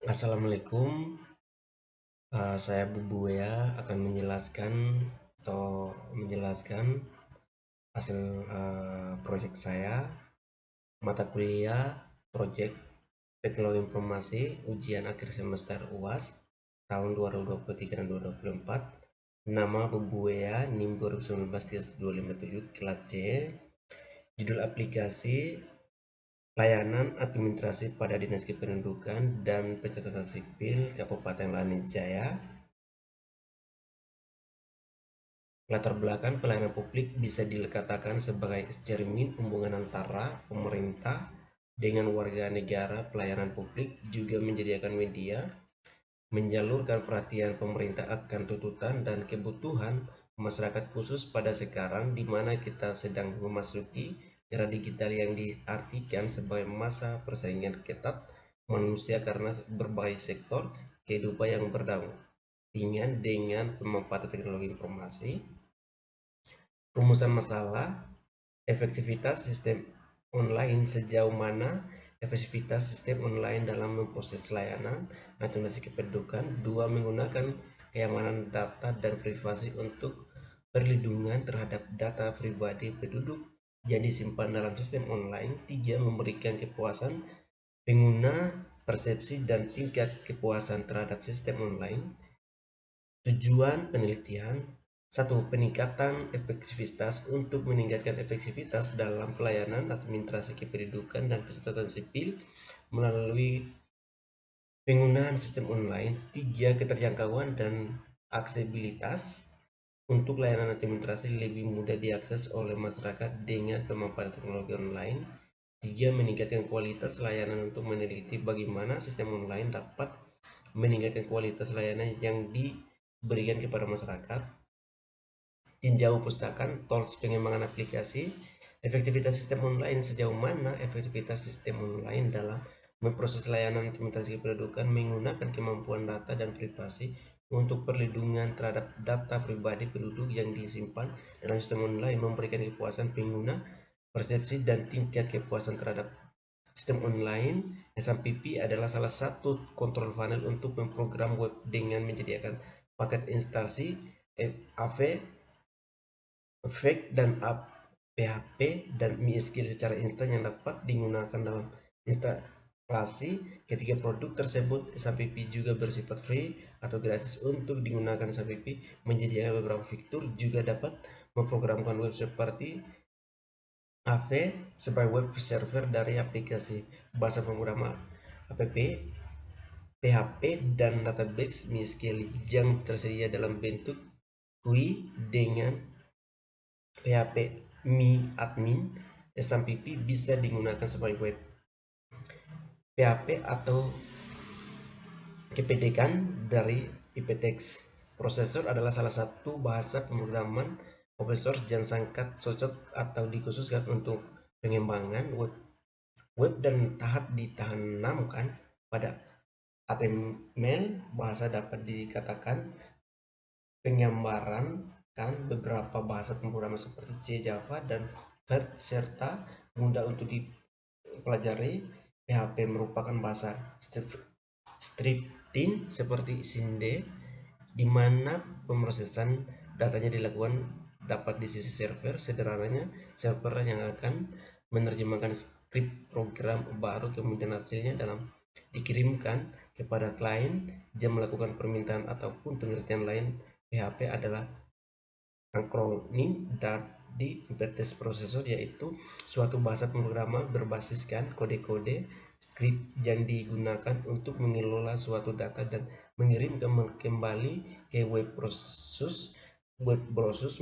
Assalamualaikum, saya Bubuya akan menjelaskan hasil proyek saya, mata kuliah proyek Teknologi Informasi ujian akhir semester UAS tahun 2023 dan 2024. Nama Bubuya, NIM 2019-3257 kelas C. Judul aplikasi Layanan Administrasi pada Dinas Kependudukan dan Pencatatan Sipil Kabupaten Lanijaya. Jaya. Latar belakang pelayanan publik bisa dikatakan sebagai cermin hubungan antara pemerintah dengan warga negara. Pelayanan publik juga menyediakan media, menjalurkan perhatian pemerintah akan tuntutan dan kebutuhan masyarakat, khusus pada sekarang di mana kita sedang memasuki era digital yang diartikan sebagai masa persaingan ketat manusia karena berbagai sektor kehidupan yang berdampingan dengan pemanfaatan teknologi informasi. Rumusan masalah, efektivitas sistem online. Sejauh mana efektivitas sistem online dalam memproses layanan administrasi kependudukan? 2. Menggunakan keamanan data dan privasi untuk perlindungan terhadap data pribadi penduduk yang disimpan dalam sistem online. 3. Memberikan kepuasan pengguna, persepsi dan tingkat kepuasan terhadap sistem online. Tujuan penelitian: 1. Peningkatan efektivitas. Untuk meningkatkan efektivitas dalam pelayanan administrasi kependudukan dan pencatatan sipil melalui penggunaan sistem online. 3. Keterjangkauan dan aksesibilitas. Untuk layanan administrasi lebih mudah diakses oleh masyarakat dengan pemanfaatan teknologi online. 3. Meningkatkan kualitas layanan. Untuk meneliti bagaimana sistem online dapat meningkatkan kualitas layanan yang diberikan kepada masyarakat. Tinjau pustakaan, tools pengembangan aplikasi, efektivitas sistem online. Sejauh mana efektivitas sistem online dalam memproses layanan administrasi kependudukan menggunakan kemampuan data dan privasi untuk perlindungan terhadap data pribadi penduduk yang disimpan dalam sistem online, memberikan kepuasan pengguna, persepsi dan tingkat kepuasan terhadap sistem online. SMPP adalah salah satu kontrol panel untuk memprogram web dengan menyediakan paket instalasi AV, Fake dan PHP dan MySQL secara instan yang dapat digunakan dalam instalasi. Ketiga produk tersebut, SMPP juga bersifat free atau gratis untuk digunakan. SMPP menyediakan beberapa fitur, juga dapat memprogramkan web seperti AV sebagai web server dari aplikasi. Bahasa pemrograman app, PHP dan database MySQL yang tersedia dalam bentuk GUI dengan PHP MyAdmin. SMPP bisa digunakan sebagai web PHP atau kependekan dari hypertext processor adalah salah satu bahasa pemrograman open source yang sangat cocok atau dikhususkan untuk pengembangan web dan tahap ditanamkan pada HTML. Bahasa dapat dikatakan penggambaran beberapa bahasa pemrograman seperti C, Java, dan Perl serta mudah untuk dipelajari. PHP merupakan bahasa scripting seperti Sinde, di mana pemrosesan datanya dilakukan dapat di sisi server. Sederhananya, server yang akan menerjemahkan skrip program baru, kemudian hasilnya dikirimkan kepada klien yang melakukan permintaan ataupun pengertian lain. PHP adalah akronim dari hypertext processor, yaitu suatu bahasa pemrograman berbasiskan kode-kode skrip yang digunakan untuk mengelola suatu data dan mengirimkan kembali ke web browser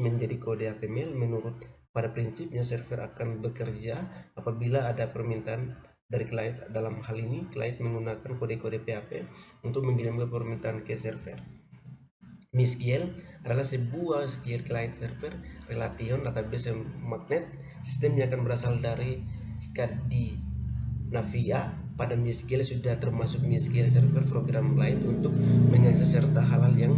menjadi kode HTML. Menurut pada prinsipnya, server akan bekerja apabila ada permintaan dari klien. Dalam hal ini, klien menggunakan kode-kode PHP untuk mengirimkan permintaan ke server. MySQL adalah sebuah SQL client server relation database magnet. Sistemnya akan berasal dari Scandinavia. Pada MySQL sudah termasuk MySQL server program lain untuk mengakses serta hal-hal yang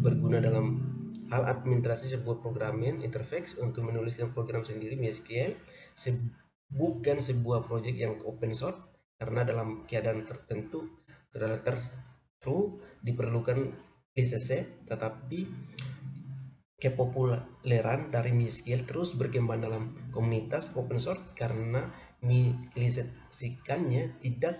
berguna dalam hal administrasi sebuah programming interface. Untuk menuliskan program sendiri, MySQL bukan sebuah project yang open source karena dalam keadaan tertentu Kedua true diperlukan lisensi, tetapi kepopuleran dari MiSQL terus berkembang dalam komunitas open source karena melisensikannya tidak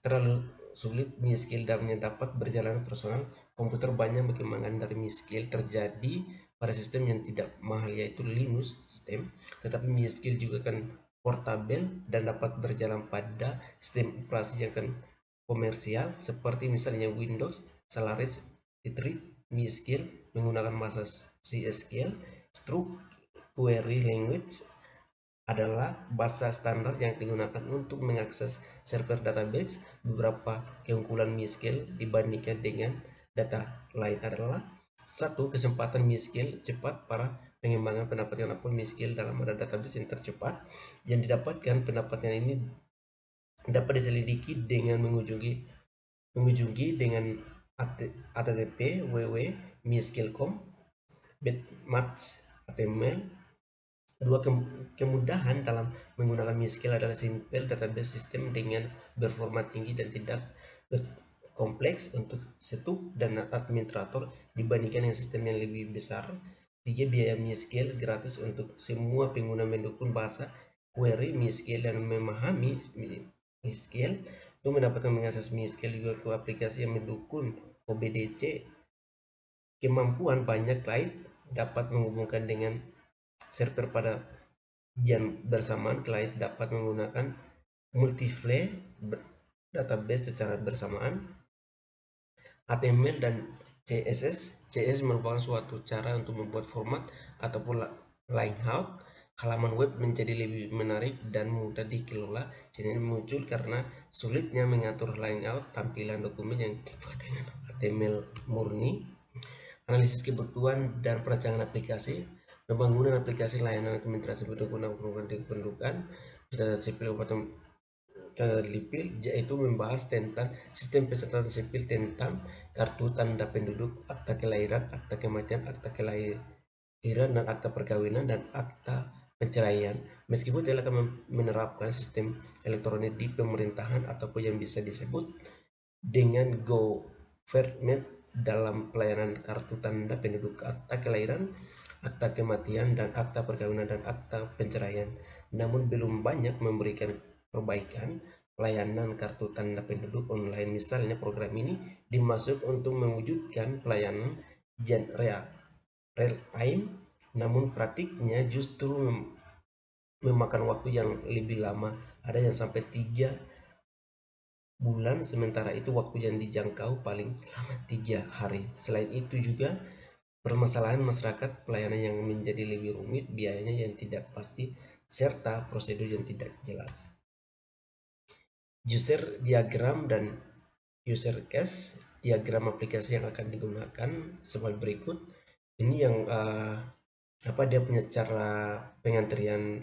terlalu sulit. MiSQL dapat berjalan personal komputer. Banyak perkembangan dari MiSQL terjadi pada sistem yang tidak mahal yaitu Linux sistem, tetapi MiSQL juga kan portable dan dapat berjalan pada sistem operasi yang kan komersial seperti misalnya Windows. Solaris Street MiSQL menggunakan bahasa CSQL. Struct Query Language adalah bahasa standar yang digunakan untuk mengakses server database. Beberapa keunggulan MiSQL dibandingkan dengan data lain adalah: satu, kesempatan MiSQL cepat. Para pengembangan mendapatkan apa MiSQL dalam ada database yang tercepat yang didapatkan. Pendapatan ini dapat diselidiki dengan mengunjungi dengan http www.misql.com Bitmatch HTML. Dua, kemudahan dalam menggunakan MiSQL adalah simple database system dengan performa tinggi dan tidak kompleks untuk setup dan administrator dibandingkan dengan sistem yang lebih besar. Tiga, biaya MiSQL gratis untuk semua pengguna mendukung bahasa query MiSQL dan memahami MiSQL. Untuk mendapatkan mengakses MiSQL juga ke aplikasi yang mendukung OBDC. Kemampuan banyak client dapat menghubungkan dengan server pada jam bersamaan. Client dapat menggunakan multi-file database secara bersamaan. HTML dan CSS. CSS merupakan suatu cara untuk membuat format ataupun layout halaman web menjadi lebih menarik dan mudah dikelola. Ini muncul karena sulitnya mengatur layout tampilan dokumen yang dibuat dengan HTML murni. Analisis kebutuhan dan perancangan aplikasi. Pembangunan aplikasi layanan administrasi kependudukan pencatatan sipil atau Lipil, yaitu membahas tentang sistem pencatatan sipil, tentang kartu tanda penduduk, akta kelahiran, akta kematian, akta kelahiran dan akta perkawinan, dan akta perceraian. Meskipun telah menerapkan sistem elektronik di pemerintahan ataupun yang bisa disebut dengan government dalam pelayanan kartu tanda penduduk, akta kelahiran, akta kematian, dan akta perkawinan dan akta perceraian, namun belum banyak memberikan perbaikan pelayanan kartu tanda penduduk online. Misalnya, program ini dimaksud untuk mewujudkan pelayanan real time, namun praktiknya justru memakan waktu yang lebih lama, ada yang sampai 3 bulan, sementara itu waktu yang dijangkau paling lama 3 hari. Selain itu juga permasalahan masyarakat pelayanan yang menjadi lebih rumit, biayanya yang tidak pasti, serta prosedur yang tidak jelas. User diagram dan user case. Diagram aplikasi yang akan digunakan sebagai berikut. Ini yang dia punya cara pengantrian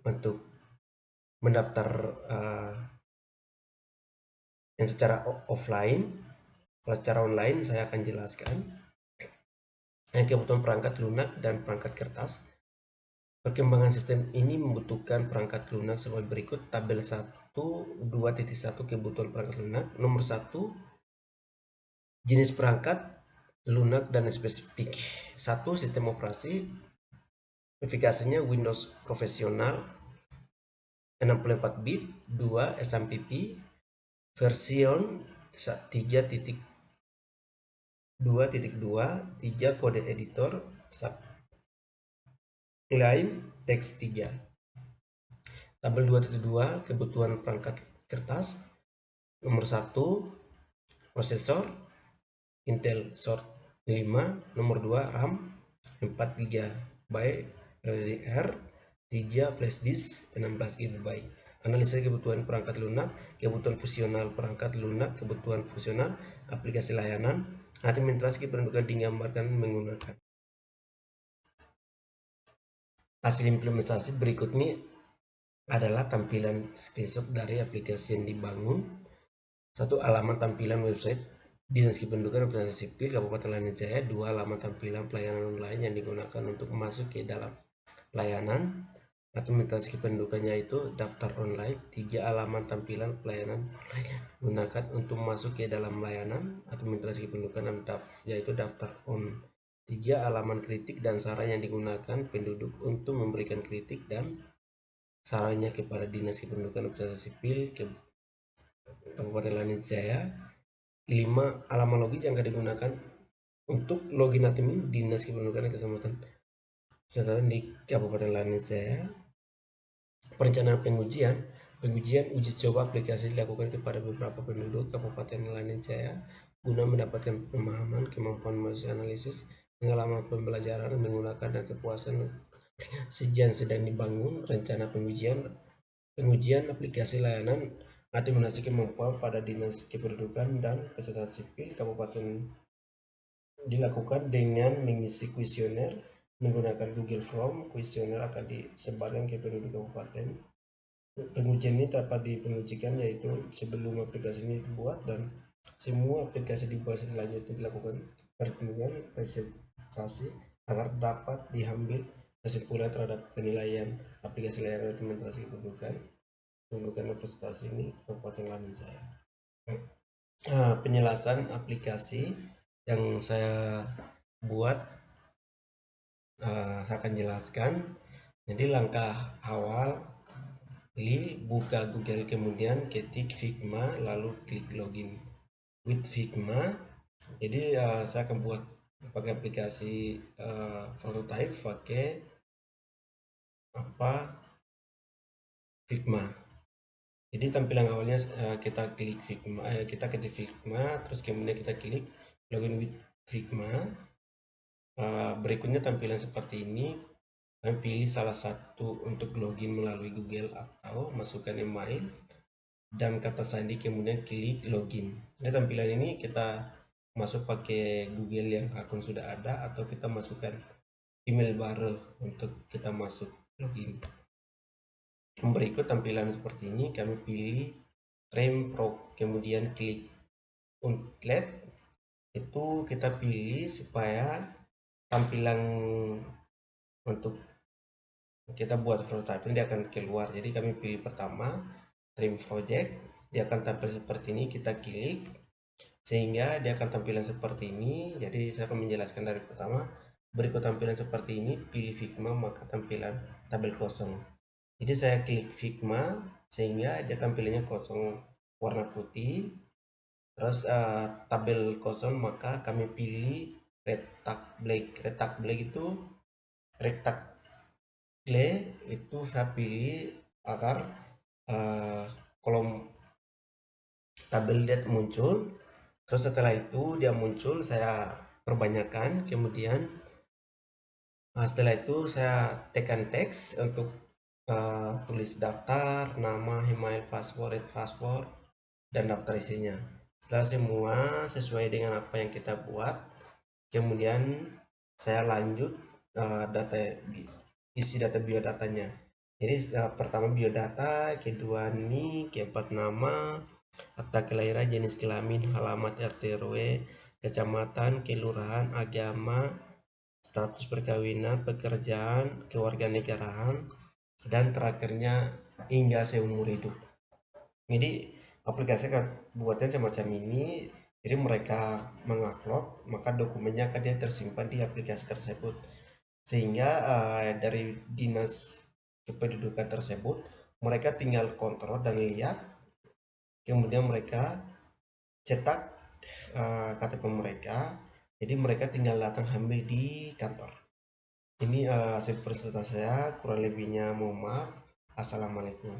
untuk mendaftar yang secara offline. Kalau secara online saya akan jelaskan. Yang kebutuhan perangkat lunak dan perangkat kertas. Perkembangan sistem ini membutuhkan perangkat lunak sebagai berikut. Tabel 1.2.1 kebutuhan perangkat lunak. Nomor 1, jenis perangkat lunak dan spesifik. 1, sistem operasi. Spesifikasinya Windows Profesional 64 bit. 2, SMPP version 3.2.2. 3, kode editor Sublime Text 3. Tabel 2.2 kebutuhan perangkat kertas. Nomor 1, prosesor Intel Core 5. Nomor 2, RAM 4 GB, LDR 3, flash disk 16 GB. Analisa kebutuhan perangkat lunak. Kebutuhan fungsional perangkat lunak. Kebutuhan fungsional aplikasi layanan. Administrasi kependudukan digambarkan menggunakan hasil implementasi. Berikut ini adalah tampilan screenshot dari aplikasi yang dibangun. 1, alamat tampilan website Dinas Kependudukan Aplikasi Sipil Kabupaten Lanjut Jaya. 2, alamat tampilan pelayanan online yang digunakan untuk masuk ke dalam layanan. Administrasi kependudukannya itu daftar online, 3 halaman tampilan pelayanan online gunakan untuk masuk ke dalam layanan administrasi kependudukan, yaitu daftar on. 3 halaman kritik dan saran yang digunakan penduduk untuk memberikan kritik dan sarannya kepada Dinas Kependudukan dan Pencatatan Sipil Kabupaten Lanut Jaya. 5 halaman logis yang akan digunakan untuk login admin Dinas Kependudukan dan Kecamatan Pencatatan di Kabupaten Lanut Jaya. Perencanaan pengujian uji coba aplikasi dilakukan kepada beberapa penduduk Kabupaten Lanut Jaya guna mendapatkan pemahaman, kemampuan analisis, pengalaman pembelajaran menggunakan dan kepuasan sejian sedang dibangun. Rencana pengujian aplikasi layanan administrasi kemampuan pada Dinas Kependudukan dan Pencatatan Sipil Kabupaten dilakukan dengan mengisi kuesioner menggunakan Google Form. Kuesioner akan disebarkan ke penduduk kabupaten. Pengujian ini dapat dipengujikan yaitu sebelum aplikasi ini dibuat, dan semua aplikasi dibuat selanjutnya dilakukan perhitungan presentasi agar dapat diambil kesimpulan terhadap penilaian aplikasi layanan administrasi kependudukan dan presentasi ini Kabupaten Lanut Jaya. Penjelasan aplikasi yang saya buat, saya akan jelaskan. Jadi langkah awal, buka Google, kemudian ketik Figma, lalu klik login with Figma. Jadi saya akan buat pakai aplikasi prototype pakai Figma. Jadi tampilan awalnya kita klik Figma, kita ketik Figma, terus kemudian kita klik login with Figma. Berikutnya tampilan seperti ini. Kalian pilih salah satu untuk login melalui Google atau masukkan email dan kata sandi, kemudian klik login. Nah, tampilan ini kita masuk pakai Google yang akun sudah ada, atau kita masukkan email baru untuk kita masuk login. Berikut tampilan seperti ini, kami pilih Pro, kemudian klik outlet. Itu kita pilih supaya tampilan untuk kita buat prototype ini akan keluar. Jadi kami pilih pertama Trim Project, dia akan tampil seperti ini. Kita klik sehingga dia akan tampilan seperti ini. Jadi saya akan menjelaskan dari pertama. Berikut tampilan seperti ini, pilih Figma maka tampilan tabel kosong. Jadi saya klik Figma sehingga dia tampilannya kosong warna putih. Terus tabel kosong maka kami pilih rectangle itu saya pilih agar kolom tabel date muncul. Terus setelah itu dia muncul, saya perbanyakkan. Kemudian setelah itu saya tekan teks untuk tulis daftar, nama, email, password, dan daftar isinya. Setelah semua sesuai dengan apa yang kita buat, kemudian saya lanjut isi data biodatanya. Jadi pertama biodata, kedua NIK, keempat nama, akta kelahiran, jenis kelamin, alamat RT RW, kecamatan, kelurahan, agama, status perkawinan, pekerjaan, kewarganegaraan, dan terakhirnya hingga seumur hidup. Jadi aplikasi akan buatnya semacam ini. Jadi mereka mengupload, maka dokumennya akan dia tersimpan di aplikasi tersebut, sehingga dari dinas kependudukan tersebut mereka tinggal kontrol dan lihat, kemudian mereka cetak KTP mereka. Jadi mereka tinggal datang ambil di kantor. Ini hasil presentasi saya, kurang lebihnya mohon maaf. Assalamualaikum.